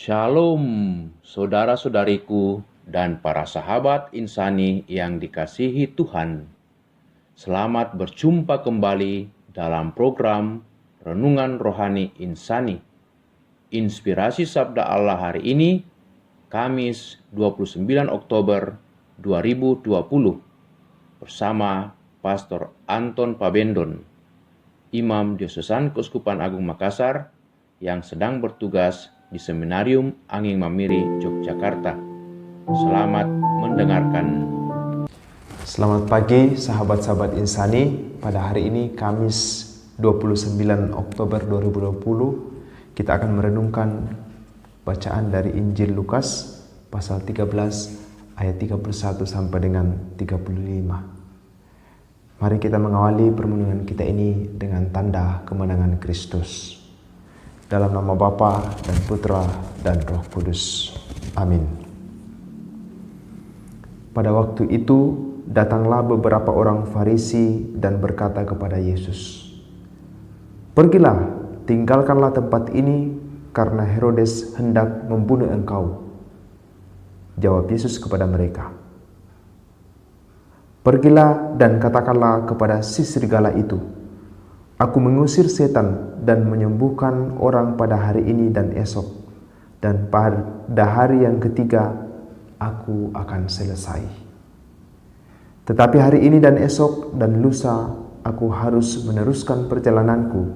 Shalom, saudara-saudariku dan para sahabat insani yang dikasihi Tuhan. Selamat berjumpa kembali dalam program Renungan Rohani Insani. Inspirasi Sabda Allah hari ini, Kamis 29 Oktober 2020, bersama Pastor Anton Pabendon, Imam Diosesan Keuskupan Agung Makassar, yang sedang bertugas di Seminarium Angin Mamiri, Yogyakarta. Selamat mendengarkan. Selamat pagi sahabat-sahabat insani. Pada hari ini Kamis 29 Oktober 2020, kita akan merenungkan bacaan dari Injil Lukas pasal 13 ayat 31 sampai dengan 35. Mari kita mengawali permenungan kita ini dengan tanda kemenangan Kristus. Dalam nama Bapa dan Putra dan Roh Kudus. Amin. Pada waktu itu datanglah beberapa orang Farisi dan berkata kepada Yesus, "Pergilah, tinggalkanlah tempat ini, karena Herodes hendak membunuh engkau." Jawab Yesus kepada mereka, "Pergilah dan katakanlah kepada si serigala itu, Aku mengusir setan dan menyembuhkan orang pada hari ini dan esok, dan pada hari yang ketiga aku akan selesai. Tetapi hari ini dan esok dan lusa aku harus meneruskan perjalananku,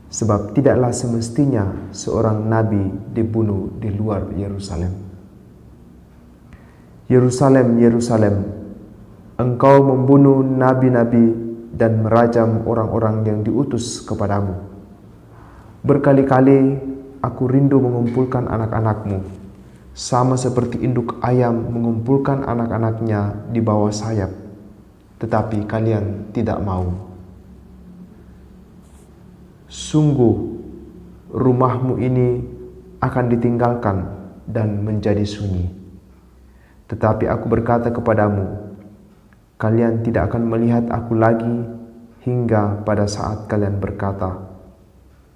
sebab tidaklah semestinya seorang nabi dibunuh di luar Yerusalem. Yerusalem, Yerusalem, engkau membunuh nabi-nabi dan merajam orang-orang yang diutus kepadamu. Berkali-kali aku rindu mengumpulkan anak-anakmu, sama seperti induk ayam mengumpulkan anak-anaknya di bawah sayap, tetapi kalian tidak mau. Sungguh, rumahmu ini akan ditinggalkan dan menjadi sunyi. Tetapi aku berkata kepadamu, kalian tidak akan melihat aku lagi hingga pada saat kalian berkata,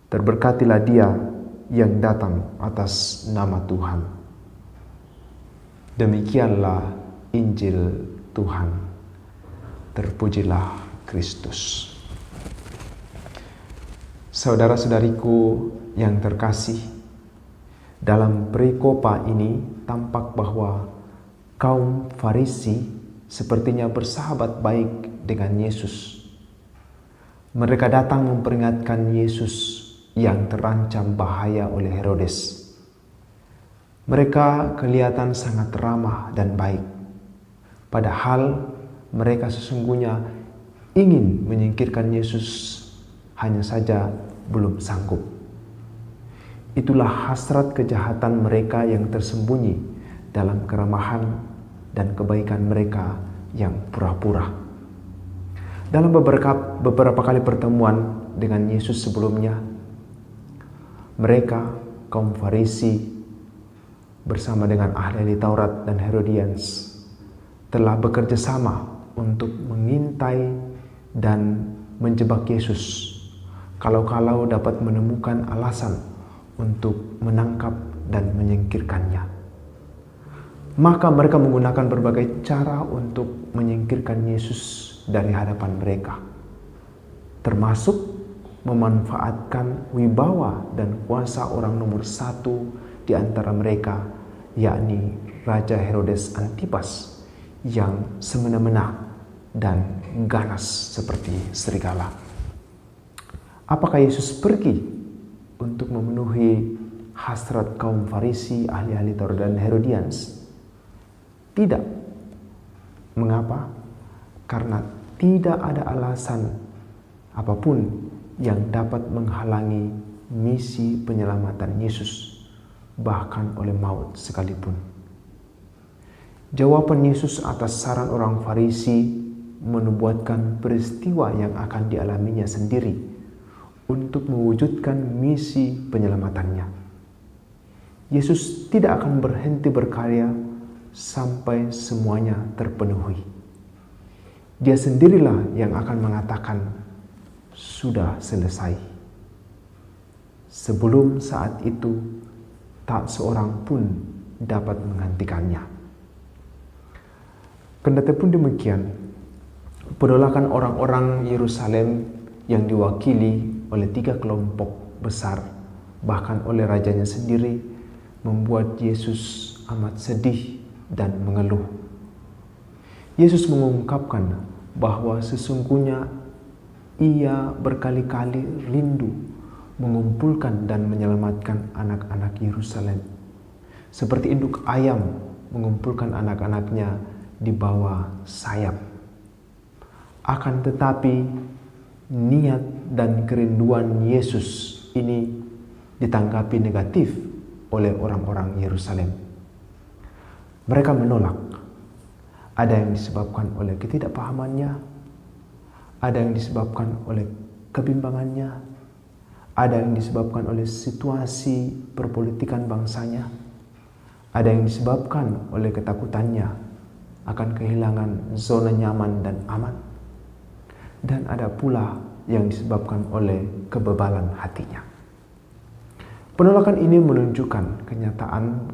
terberkatilah dia yang datang atas nama Tuhan." Demikianlah Injil Tuhan. Terpujilah Kristus. Saudara-saudariku yang terkasih, dalam perikopa ini tampak bahwa kaum Farisi sepertinya bersahabat baik dengan Yesus. Mereka datang memperingatkan Yesus yang terancam bahaya oleh Herodes. Mereka kelihatan sangat ramah dan baik, padahal mereka sesungguhnya ingin menyingkirkan Yesus, hanya saja belum sanggup. Itulah hasrat kejahatan mereka yang tersembunyi dalam keramahan dan kebaikan mereka yang pura-pura. Dalam beberapa kali pertemuan dengan Yesus sebelumnya, mereka, kaum Farisi, bersama dengan ahli Taurat dan Herodians, telah bekerja sama untuk mengintai dan menjebak Yesus, kalau-kalau dapat menemukan alasan untuk menangkap dan menyingkirkannya. Maka mereka menggunakan berbagai cara untuk menyingkirkan Yesus dari hadapan mereka, termasuk memanfaatkan wibawa dan kuasa orang nomor satu di antara mereka, yakni Raja Herodes Antipas, yang semena-mena dan ganas seperti serigala. Apakah Yesus pergi untuk memenuhi hasrat kaum Farisi, ahli-ahli Taurat dan Herodians? Tidak. Mengapa? Karena tidak ada alasan apapun yang dapat menghalangi misi penyelamatan Yesus, bahkan oleh maut sekalipun. Jawaban Yesus atas saran orang Farisi menubuatkan peristiwa yang akan dialaminya sendiri untuk mewujudkan misi penyelamatannya. Yesus tidak akan berhenti berkarya sampai semuanya terpenuhi. Dia sendirilah yang akan mengatakan, "Sudah selesai." Sebelum saat itu, tak seorang pun dapat menghentikannya. Kendatipun demikian, penolakan orang-orang Yerusalem yang diwakili oleh 3 kelompok besar, bahkan oleh rajanya sendiri, membuat Yesus amat sedih dan mengeluh. Yesus mengungkapkan bahwa sesungguhnya ia berkali-kali rindu mengumpulkan dan menyelamatkan anak-anak Yerusalem, seperti induk ayam mengumpulkan anak-anaknya di bawah sayap. Akan tetapi niat dan kerinduan Yesus ini ditanggapi negatif oleh orang-orang Yerusalem. Mereka menolak. Ada yang disebabkan oleh ketidakpahamannya, ada yang disebabkan oleh kebimbangannya, ada yang disebabkan oleh situasi perpolitikan bangsanya, ada yang disebabkan oleh ketakutannya akan kehilangan zona nyaman dan aman, dan ada pula yang disebabkan oleh kebebalan hatinya. Penolakan ini menunjukkan kenyataan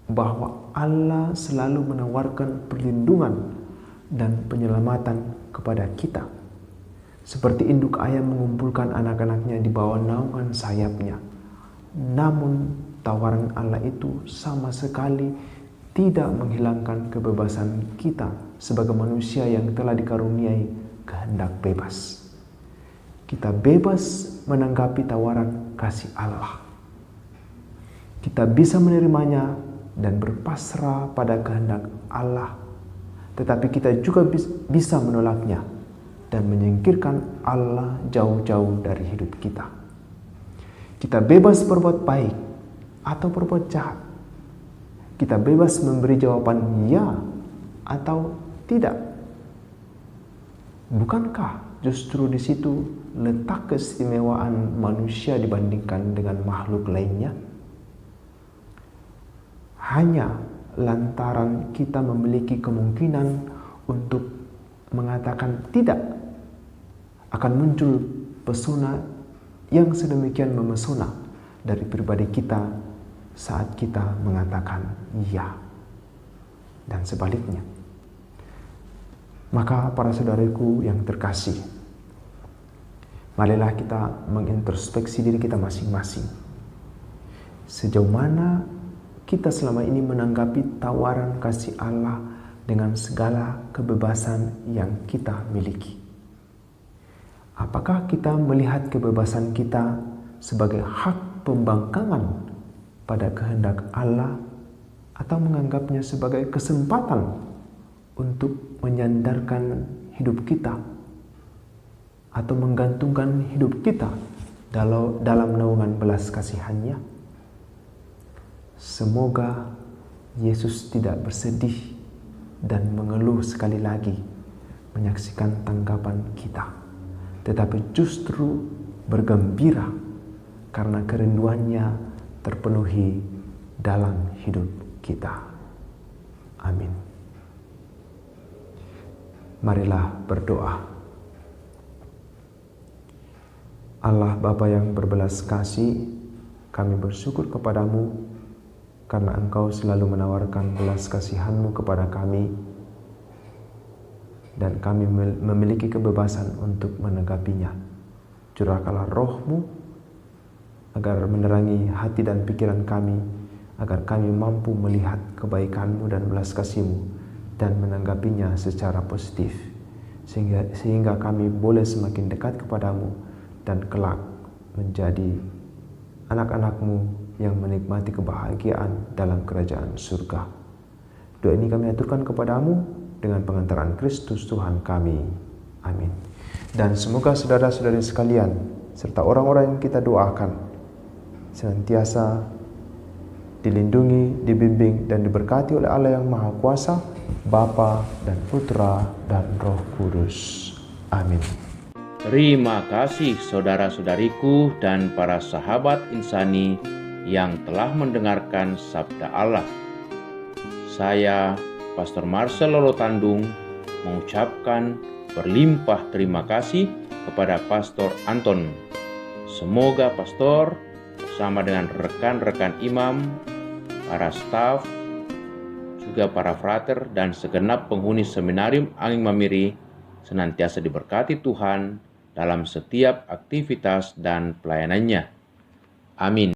bahwa Allah selalu menawarkan perlindungan dan penyelamatan kepada kita. Seperti induk ayam mengumpulkan anak-anaknya di bawah naungan sayapnya. Namun tawaran Allah itu sama sekali tidak menghilangkan kebebasan kita sebagai manusia yang telah dikaruniai kehendak bebas. Kita bebas menanggapi tawaran kasih Allah. Kita bisa menerimanya dan berpasrah pada kehendak Allah, tetapi kita juga bisa menolaknya dan menyingkirkan Allah jauh-jauh dari hidup kita. Kita bebas berbuat baik atau berbuat jahat. Kita bebas memberi jawaban ya atau tidak. Bukankah justru di situ letak keistimewaan manusia dibandingkan dengan makhluk lainnya? Hanya lantaran kita memiliki kemungkinan untuk mengatakan tidak, akan muncul pesona yang sedemikian memesona dari pribadi kita saat kita mengatakan iya, dan sebaliknya. Maka para saudaraku yang terkasih, marilah kita mengintrospeksi diri kita masing-masing. Sejauh mana kita selama ini menanggapi tawaran kasih Allah dengan segala kebebasan yang kita miliki? Apakah kita melihat kebebasan kita sebagai hak pembangkangan pada kehendak Allah, atau menganggapnya sebagai kesempatan untuk menyandarkan hidup kita atau menggantungkan hidup kita dalam naungan belas kasihannya? Semoga Yesus tidak bersedih dan mengeluh sekali lagi menyaksikan tanggapan kita, tetapi justru bergembira karena kerinduannya terpenuhi dalam hidup kita. Amin. Marilah berdoa. Allah Bapa yang berbelas kasih, kami bersyukur kepadamu karena Engkau selalu menawarkan belas kasihan-Mu kepada kami, dan kami memiliki kebebasan untuk menanggapinya. Curahkanlah Roh-Mu agar menerangi hati dan pikiran kami, agar kami mampu melihat kebaikan-Mu dan belas kasih-Mu dan menanggapinya secara positif, sehingga kami boleh semakin dekat kepadamu dan kelak menjadi anak-anak-Mu yang menikmati kebahagiaan dalam kerajaan surga. Doa ini kami aturkan kepadamu dengan pengantaran Kristus Tuhan kami. Amin. Dan semoga saudara-saudari sekalian, serta orang-orang yang kita doakan, senantiasa dilindungi, dibimbing, dan diberkati oleh Allah yang Maha Kuasa, Bapa dan Putra dan Roh Kudus. Amin. Terima kasih saudara-saudariku dan para sahabat insani yang telah mendengarkan sabda Allah. Saya, Pastor Marcel Lolotandung, mengucapkan berlimpah terima kasih kepada Pastor Anton. Semoga Pastor bersama dengan rekan-rekan imam, para staf, juga para frater dan segenap penghuni Seminarium Angin Mamiri senantiasa diberkati Tuhan dalam setiap aktivitas dan pelayanannya. Amin.